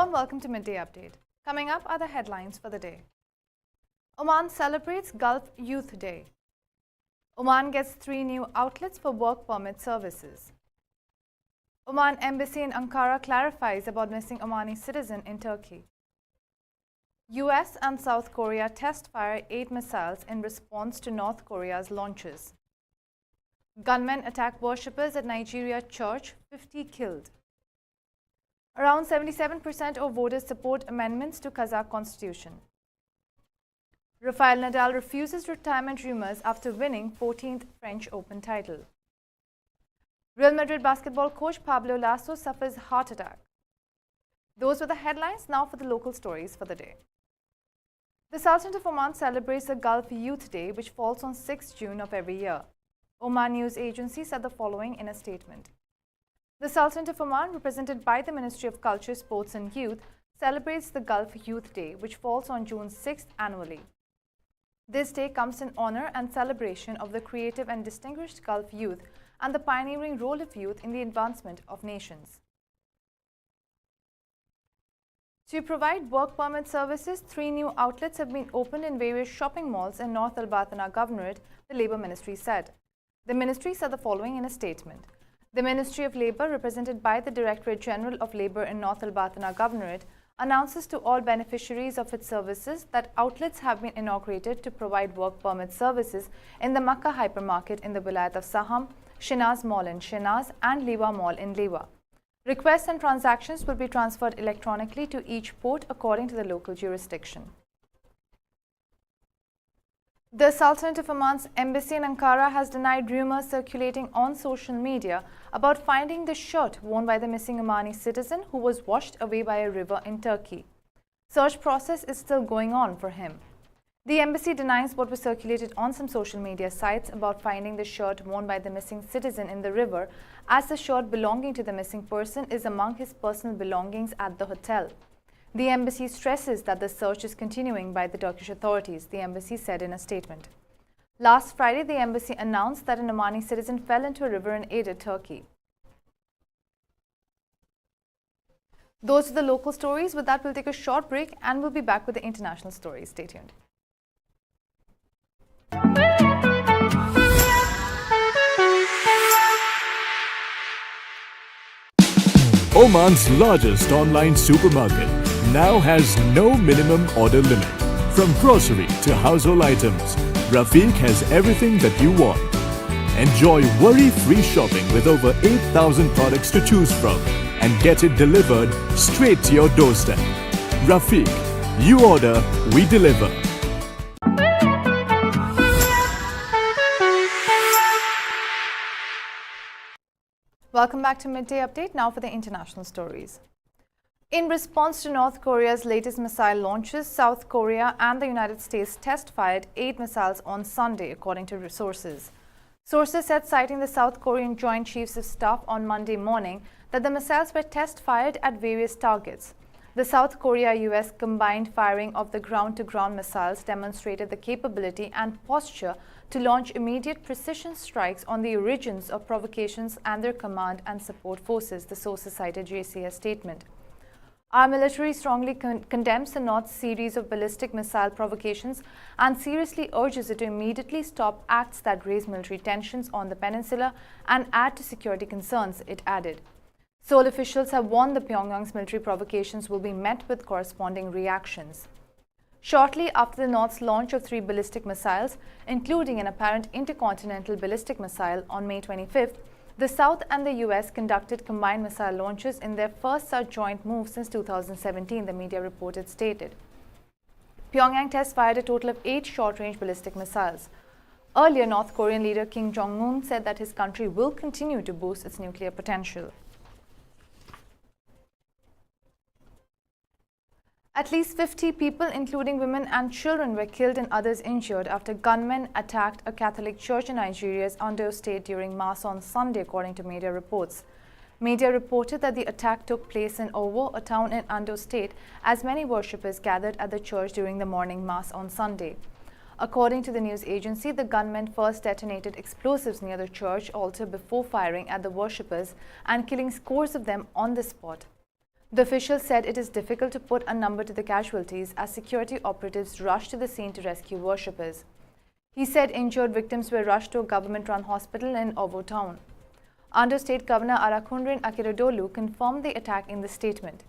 Hello and welcome to Midday Update. Coming up are the headlines for the day. Oman celebrates Gulf Youth Day. Oman gets 3 new outlets for work permit services. Oman Embassy in Ankara clarifies about missing Omani citizen in Turkey. US and South Korea test fire 8 missiles in response to North Korea's launches. Gunmen attack worshippers at Nigeria church, 50 killed. Around 77% of voters support amendments to Kazakh constitution. Rafael Nadal refuses retirement rumors after winning 14th French Open title. Real Madrid basketball coach Pablo Lasso suffers heart attack. Those were the headlines. Now for the local stories for the day. The Sultanate of Oman celebrates the Gulf Youth Day, which falls on 6 June of every year. Oman News Agency said the following in a statement. The Sultanate of Oman, represented by the Ministry of Culture, Sports and Youth, celebrates the Gulf Youth Day, which falls on June 6th annually. This day comes in honor and celebration of the creative and distinguished Gulf youth and the pioneering role of youth in the advancement of nations. To provide work permit services, 3 new outlets have been opened in various shopping malls in North Al-Batana Governorate, the Labour Ministry said. The ministry said the following in a statement. The Ministry of Labour, represented by the Directorate General of Labour in North Al-Batana Governorate, announces to all beneficiaries of its services that outlets have been inaugurated to provide work permit services in the Makkah hypermarket in the Wilayat of Saham, Shinaz Mall in Shinaz and Liwa Mall in Liwa. Requests and transactions will be transferred electronically to each port according to the local jurisdiction. The Sultanate of Oman's embassy in Ankara has denied rumors circulating on social media about finding the shirt worn by the missing Omani citizen who was washed away by a river in Turkey. Search process is still going on for him. The embassy denies what was circulated on some social media sites about finding the shirt worn by the missing citizen in the river, as the shirt belonging to the missing person is among his personal belongings at the hotel. The embassy stresses that the search is continuing by the Turkish authorities, the embassy said in a statement. Last Friday, the embassy announced that an Omani citizen fell into a river in Aden, Turkey. Those are the local stories. With that, we'll take a short break and we'll be back with the international stories. Stay tuned. Oman's largest online supermarket now has no minimum order limit. From grocery to household items, Rafiq has everything that you want. Enjoy worry-free shopping with over 8,000 products to choose from and get it delivered straight to your doorstep. Rafiq, you order, we deliver. Welcome back to Midday Update. Now for the international stories. In response to North Korea's latest missile launches, South Korea and the United States test-fired 8 missiles on Sunday, according to sources. Sources said, citing the South Korean Joint Chiefs of Staff on Monday morning, that the missiles were test-fired at various targets. The South Korea-US combined firing of the ground-to-ground missiles demonstrated the capability and posture to launch immediate precision strikes on the origins of provocations and their command and support forces, the sources cited JCS statement. Our military strongly condemns the North's series of ballistic missile provocations and seriously urges it to immediately stop acts that raise military tensions on the peninsula and add to security concerns, it added. Seoul officials have warned the Pyongyang's military provocations will be met with corresponding reactions. Shortly after the North's launch of 3 ballistic missiles, including an apparent intercontinental ballistic missile on May 25th, the South and the US conducted combined missile launches in their first such joint move since 2017, the media reported stated. Pyongyang test-fired a total of 8 short-range ballistic missiles. Earlier, North Korean leader Kim Jong-un said that his country will continue to boost its nuclear potential. At least 50 people, including women and children, were killed and others injured after gunmen attacked a Catholic church in Nigeria's Ondo state during Mass on Sunday, according to media reports. Media reported that the attack took place in Owo, a town in Ondo state, as many worshippers gathered at the church during the morning Mass on Sunday. According to the news agency, the gunmen first detonated explosives near the church altar before firing at the worshippers and killing scores of them on the spot. The official said it is difficult to put a number to the casualties as security operatives rushed to the scene to rescue worshippers. He said injured victims were rushed to a government-run hospital in Ovo town. Under State Governor Arakunrin Akiradolu confirmed the attack in the statement.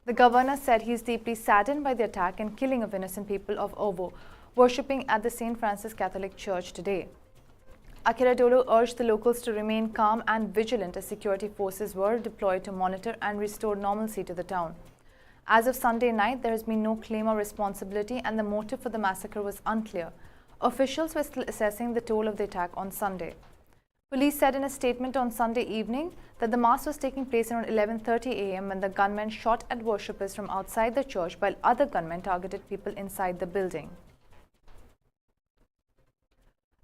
The governor said he is deeply saddened by the attack and killing of innocent people of Ovo, worshipping at the St. Francis Catholic Church today. Akiradolu urged the locals to remain calm and vigilant as security forces were deployed to monitor and restore normalcy to the town. As of Sunday night, there has been no claim or responsibility and the motive for the massacre was unclear. Officials were still assessing the toll of the attack on Sunday. Police said in a statement on Sunday evening that the mass was taking place around 11:30 a.m. when the gunmen shot at worshippers from outside the church while other gunmen targeted people inside the building.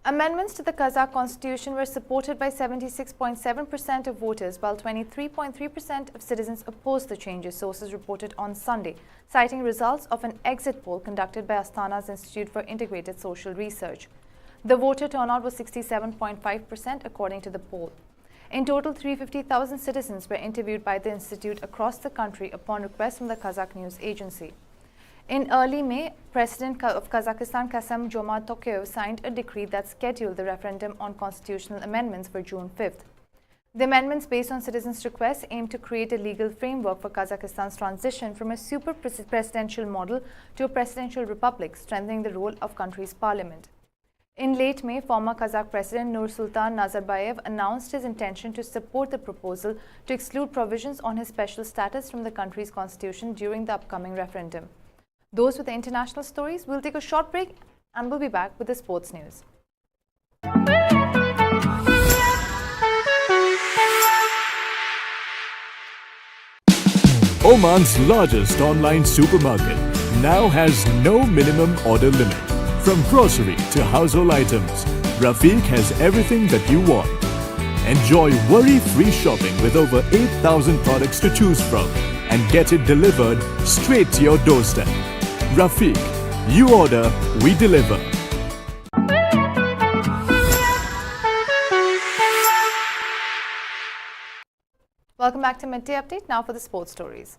Amendments to the Kazakh constitution were supported by 76.7% of voters, while 23.3% of citizens opposed the changes, sources reported on Sunday, citing results of an exit poll conducted by Astana's Institute for Integrated Social Research. The voter turnout was 67.5% according to the poll. In total, 350,000 citizens were interviewed by the institute across the country upon request from the Kazakh news agency. In early May, President of Kazakhstan Kassym-Jomart Tokayev signed a decree that scheduled the referendum on constitutional amendments for June 5th. The amendments, based on citizens' requests, aim to create a legal framework for Kazakhstan's transition from a super-presidential model to a presidential republic, strengthening the role of country's parliament. In late May, former Kazakh President Nursultan Nazarbayev announced his intention to support the proposal to exclude provisions on his special status from the country's constitution during the upcoming referendum. Those with the international stories, we'll take a short break and we'll be back with the sports news. Oman's largest online supermarket now has no minimum order limit. From grocery to household items, Rafiq has everything that you want. Enjoy worry-free shopping with over 8,000 products to choose from and get it delivered straight to your doorstep. Rafiq, you order, we deliver. Welcome back to Midday Update, now for the sports stories.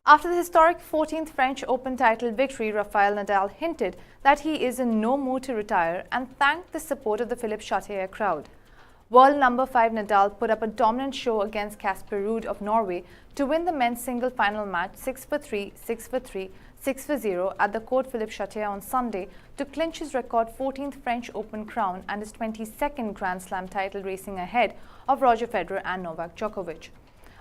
After the historic 14th French Open title victory, Rafael Nadal hinted that he is in no mood to retire and thanked the support of the Philippe Chatrier crowd. World number 5 Nadal put up a dominant show against Casper Ruud of Norway to win the men's single final match 6-3, 6-3, 6-0 at the court Philippe Chatrier on Sunday to clinch his record 14th French Open crown and his 22nd Grand Slam title, racing ahead of Roger Federer and Novak Djokovic.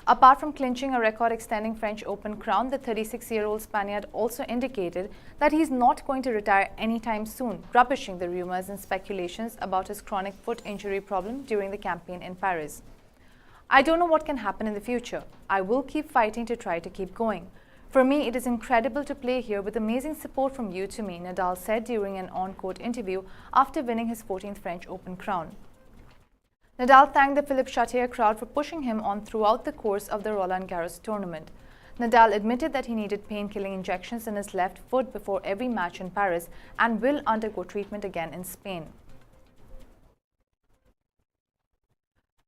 Apart from clinching a record-extending French Open crown, the 36-year-old Spaniard also indicated that he is not going to retire anytime soon, rubbishing the rumors and speculations about his chronic foot injury problem during the campaign in Paris. "I don't know what can happen in the future. I will keep fighting to try to keep going. For me, it is incredible to play here with amazing support from you to me," Nadal said during an on-court interview after winning his 14th French Open crown. Nadal thanked the Philippe Chatrier crowd for pushing him on throughout the course of the Roland Garros tournament. Nadal admitted that he needed pain-killing injections in his left foot before every match in Paris and will undergo treatment again in Spain.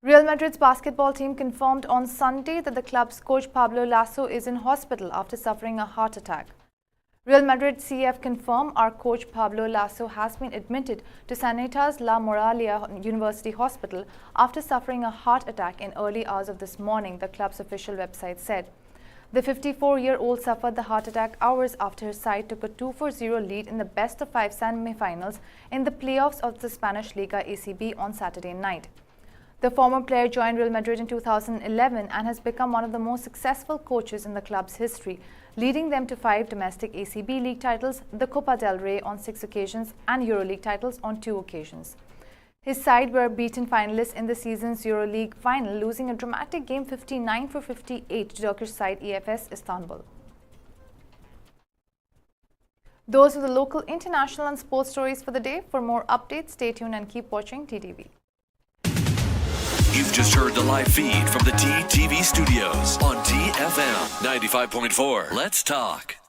Real Madrid's basketball team confirmed on Sunday that the club's coach Pablo Lasso is in hospital after suffering a heart attack. Real Madrid CF confirmed our coach Pablo Lasso has been admitted to Sanitas La Moralia University Hospital after suffering a heart attack in early hours of this morning, the club's official website said. The 54-year-old suffered the heart attack hours after his side took a 2-0 lead in the best-of-5 semi-finals in the playoffs of the Spanish Liga ACB on Saturday night. The former player joined Real Madrid in 2011 and has become one of the most successful coaches in the club's history, leading them to 5 domestic ACB league titles, the Copa del Rey on 6 occasions and EuroLeague titles on 2 occasions. His side were beaten finalists in the season's EuroLeague final, losing a dramatic game 59-58 to Turkish side EFS Istanbul. Those are the local, international and sports stories for the day. For more updates, stay tuned and keep watching TTV. You've just heard the live feed from the TTV studios on TFM 95.4. Let's talk.